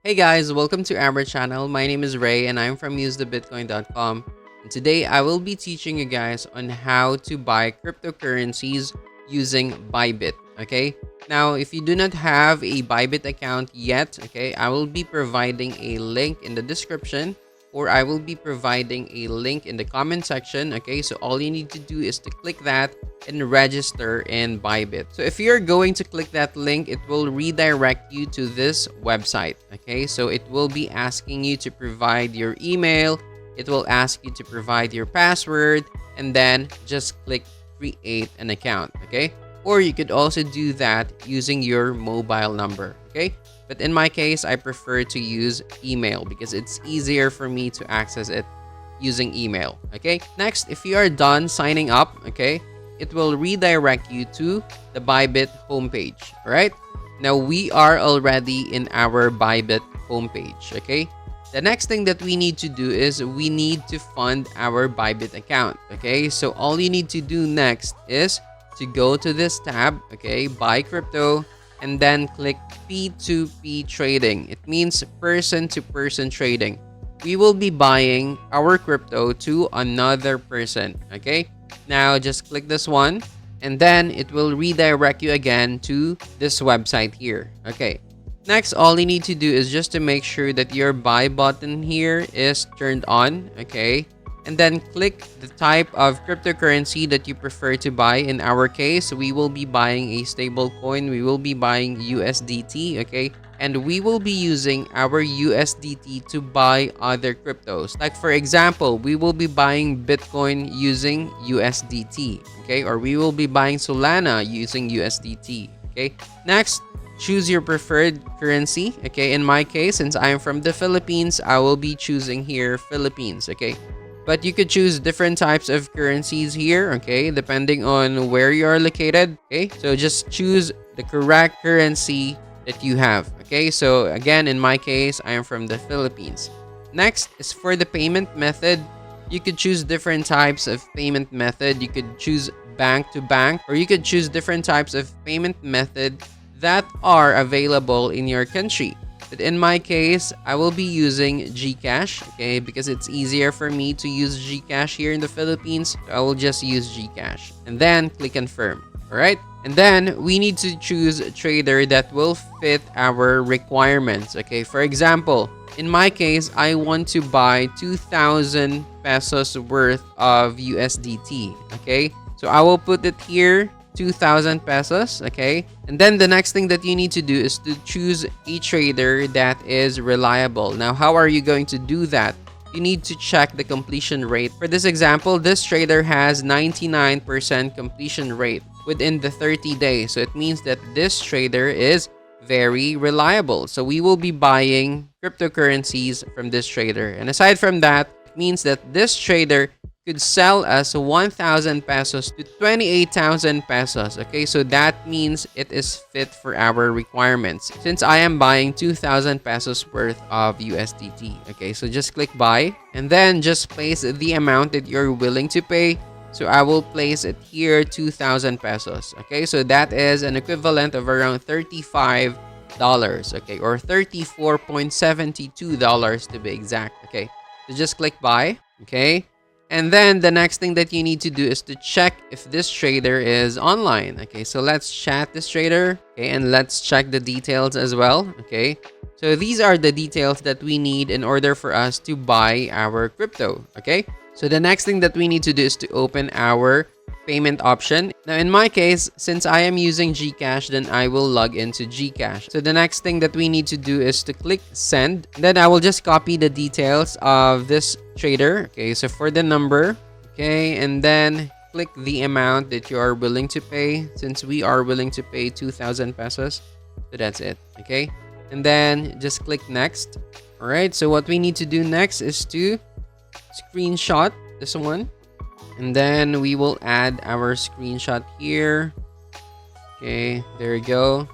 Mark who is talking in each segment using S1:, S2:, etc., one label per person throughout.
S1: Hey guys, welcome to our channel. My name is Ray and I'm from usethebitcoin.com. And today I will be teaching you guys on how to buy cryptocurrencies using Bybit. Okay, now if you do not have a Bybit account yet, okay, I will be providing a link in the description, or I will be providing a link in the comment section. Okay, so all you need to do is to click that and register in Bybit. So if you're going to click that link, it will redirect you to this website. Okay, so it will be asking you to provide your email, it will ask you to provide your password, and then just click create an account. Okay, or you could also do that using your mobile number. Okay, but in my case, I prefer to use email because it's easier for me to access it using email. Okay, next, if you are done signing up, okay, it will redirect you to the Bybit homepage. All right, now we are already in our Bybit homepage. Okay, the next thing that we need to do is we need to fund our Bybit account. Okay, so all you need to do next is to go to this tab, okay, buy crypto, and then click P2P trading. It means person to person trading. We will be buying our crypto to another person. Okay, now just click this one and then it will redirect you again to this website here. Okay, next, all you need to do is just to make sure that your buy button here is turned on. Okay, and then click the type of cryptocurrency that you prefer to buy. In our case, we will be buying a stable coin. We will be buying USDT. Okay, and we will be using our USDT to buy other cryptos. Like for example, we will be buying Bitcoin using USDT. Okay, or we will be buying Solana using USDT. Okay, next, choose your preferred currency. Okay, in my case, since I am from the Philippines, I will be choosing here Philippines. Okay, but you could choose different types of currencies here, okay, depending on where you are located. Okay, so just choose the correct currency that you have. Okay, so again, in my case, I am from the Philippines. Next is for the payment method. You could choose different types of payment method. You could choose bank to bank, or you could choose different types of payment method that are available in your country. But in my case, I will be using Gcash, okay, because it's easier for me to use Gcash here in the Philippines. So I will just use Gcash and then click confirm. All right, and then we need to choose a trader that will fit our requirements. Okay, for example, in my case, I want to buy 2,000 pesos worth of USDT. Okay, so I will put it here, 2,000 pesos. Okay, and then the next thing that you need to do is to choose a trader that is reliable. Now, how are you going to do that? You need to check the completion rate. For this example, this trader has 99% completion rate within the 30 days. So it means that this trader is very reliable. So we will be buying cryptocurrencies from this trader. And aside from that, it means that this trader could sell us 1,000 pesos to 28,000 pesos. Okay, so that means it is fit for our requirements. Since I am buying 2,000 pesos worth of USDT. Okay, so just click buy and then just place the amount that you're willing to pay. So I will place it here, 2,000 pesos. Okay, so that is an equivalent of around $35. Okay, or $34.72 to be exact. Okay, so just click buy. Okay, and then the next thing that you need to do is to check if this trader is online. Okay, so let's chat this trader. Okay, and let's check the details as well. Okay, so these are the details that we need in order for us to buy our crypto. Okay, so the next thing that we need to do is to open our payment option. Now, in my case, since I am using Gcash, then I will log into Gcash. So the next thing that we need to do is to click send. Then I will just copy the details of this trader. Okay, so for the number, okay, and then click the amount that you are willing to pay. Since we are willing to pay 2,000 pesos, so that's it. Okay, and then just click next. All right, so what we need to do next is to screenshot this one, and then we will add our screenshot here. Okay, there we go,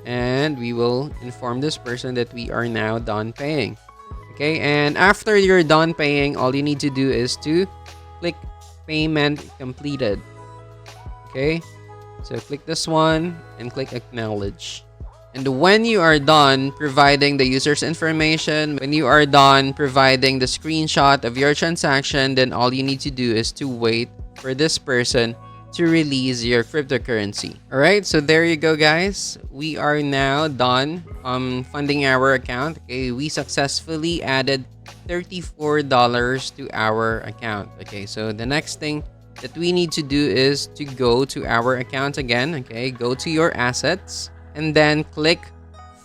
S1: and we will inform this person that we are now done paying. Okay, and after you're done paying, all you need to do is to click payment completed. Okay, so click this one and click acknowledge. And when you are done providing the user's information, when you are done providing the screenshot of your transaction, then all you need to do is to wait for this person to release your cryptocurrency. All right, so there you go, guys. We are now done funding our account. Okay, we successfully added $34 to our account. Okay, so the next thing that we need to do is to go to our account again. Okay, go to your assets and then click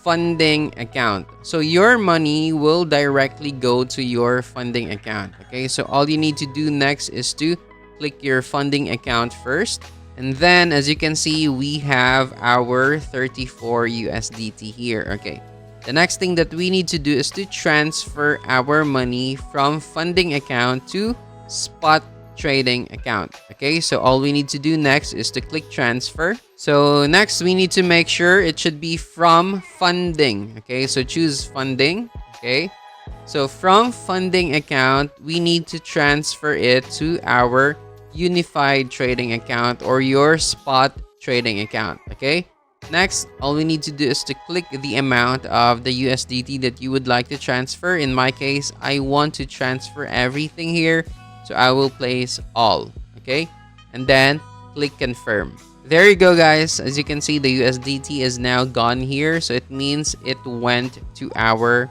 S1: funding account. So your money will directly go to your funding account. Okay, so all you need to do next is to click your funding account first. And then as you can see, we have our 34 USDT here. Okay, the next thing that we need to do is to transfer our money from funding account to spot trading account. Okay, so all we need to do next is to click transfer. So next we need to make sure it should be from funding. Okay, so choose funding. Okay, so from funding account, we need to transfer it to our unified trading account or your spot trading account. Okay, next all we need to do is to click the amount of the USDT that you would like to transfer. In my case, I want to transfer everything here, so I will place all. Okay, and then click confirm. There you go, guys. As you can see, the USDT is now gone here, so it means it went to our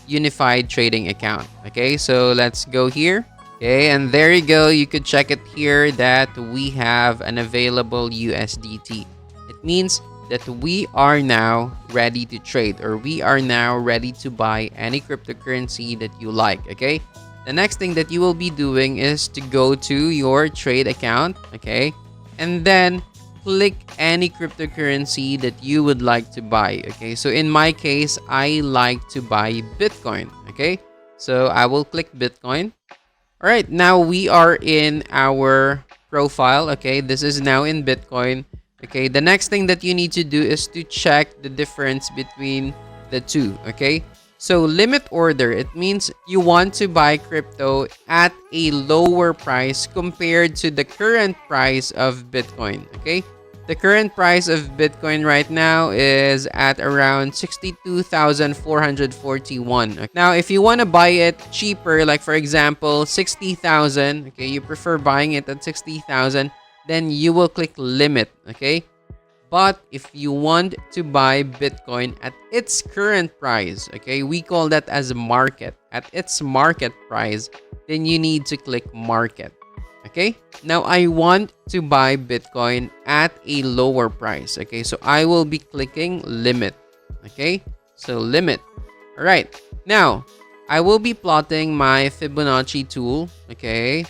S1: unified trading account. Okay, so let's go here. Okay, and there you go. You could check it here that we have an available USDT. It means that we are now ready to trade, or we are now ready to buy any cryptocurrency that you like. Okay, the next thing that you will be doing is to go to your trade account. Okay, and then click any cryptocurrency that you would like to buy. Okay, so in my case, I like to buy Bitcoin. Okay, so I will click Bitcoin. All right, now we are in our profile. Okay, this is now in Bitcoin. Okay, the next thing that you need to do is to check the difference between the two. Okay, so limit order, it means you want to buy crypto at a lower price compared to the current price of Bitcoin. Okay, the current price of Bitcoin right now is at around 62,441. Now, if you want to buy it cheaper, like for example, 60,000, okay, you prefer buying it at 60,000, then you will click limit, okay? But if you want to buy Bitcoin at its current price, okay, we call that as market, at its market price, then you need to click market. Okay, now I want to buy Bitcoin at a lower price. Okay, so I will be clicking limit. Okay, so limit. All right, now I will be plotting my Fibonacci tool. Okay,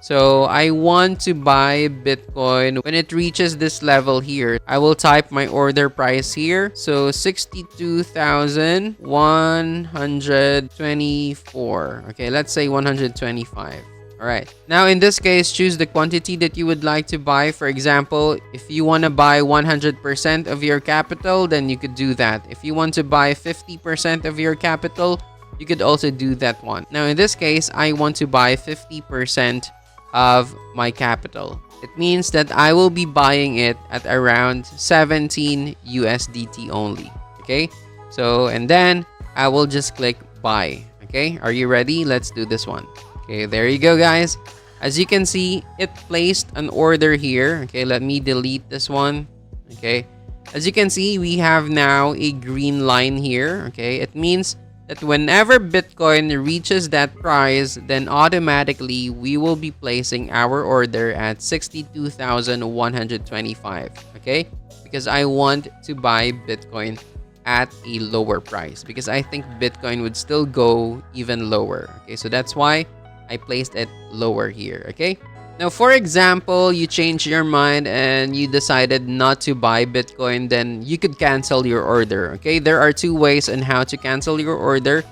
S1: so I want to buy Bitcoin when it reaches this level here. I will type my order price here. So 62,124. Okay, let's say 125. All right, now in this case, choose the quantity that you would like to buy. For example, if you want to buy 100% of your capital, then you could do that. If you want to buy 50% of your capital, you could also do that one. Now in this case, I want to buy 50% of my capital. It means that I will be buying it at around 17 USDT only. Okay, so and then I will just click buy. Okay, are you ready? Let's do this one. Okay, there you go, guys. As you can see, it placed an order here. Okay, let me delete this one. Okay, as you can see, we have now a green line here. Okay, it means that whenever Bitcoin reaches that price, then automatically we will be placing our order at 62,125. Okay, because I want to buy Bitcoin at a lower price, because I think Bitcoin would still go even lower. Okay, so that's why I placed it lower here. Okay, now for example, you change your mind and you decided not to buy Bitcoin, then you could cancel your order. Okay, there are two ways on how to cancel your order.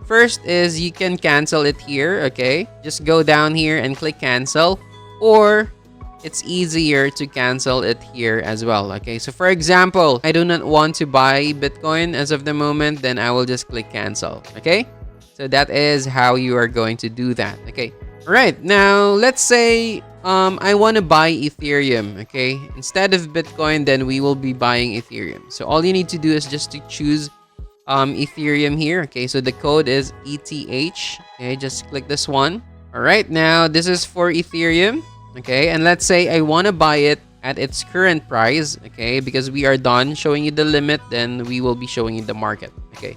S1: First is you can cancel it here. Okay, just go down here and click cancel, or it's easier to cancel it here as well. Okay, so for example, I do not want to buy Bitcoin as of the moment, then I will just click cancel. Okay, so that is how you are going to do that. Okay, Right, now let's say I want to buy Ethereum, okay? Instead of Bitcoin, then we will be buying Ethereum. So all you need to do is just to choose Ethereum here. Okay, so the code is ETH. Okay, just click this one. All right, now this is for Ethereum. Okay, and let's say I want to buy it at its current price. Okay, because we are done showing you the limit, then we will be showing you the market. Okay,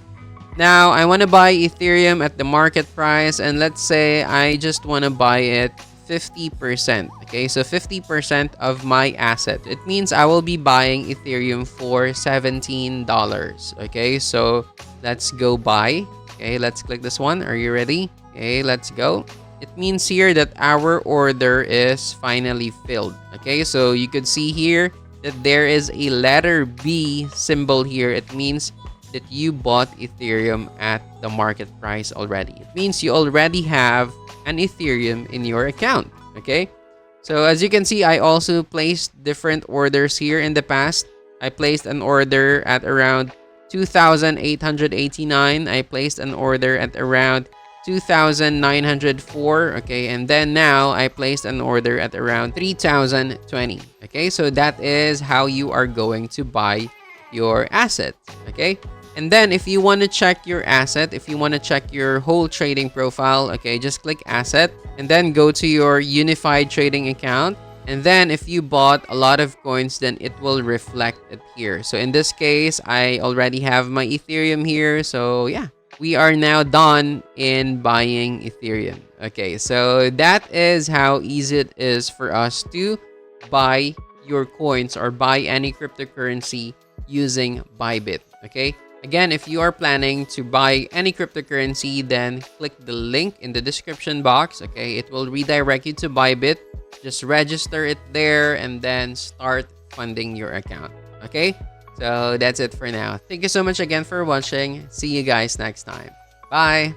S1: now I want to buy Ethereum at the market price, and let's say I just want to buy it 50%. Okay, so 50% of my asset. It means I will be buying Ethereum for $17. Okay, so let's go buy. Okay, let's click this one. Are you ready? Okay, let's go. It means here that our order is finally filled. Okay, so you could see here that there is a letter B symbol here. It means that you bought Ethereum at the market price already. It means you already have an Ethereum in your account. Okay, so as you can see, I also placed different orders here in the past. I placed an order at around 2,889. I placed an order at around 2,904. Okay, and then now I placed an order at around 3,020. Okay, so that is how you are going to buy your asset. Okay, and then if you want to check your asset, if you want to check your whole trading profile, okay, just click asset and then go to your unified trading account. And then if you bought a lot of coins, then it will reflect it here. So in this case, I already have my Ethereum here. So yeah, we are now done in buying Ethereum. Okay, so that is how easy it is for us to buy your coins or buy any cryptocurrency using Bybit. Okay, again, if you are planning to buy any cryptocurrency, then click the link in the description box. Okay, it will redirect you to Bybit. Just register it there and then start funding your account. Okay, so that's it for now. Thank you so much again for watching. See you guys next time. Bye.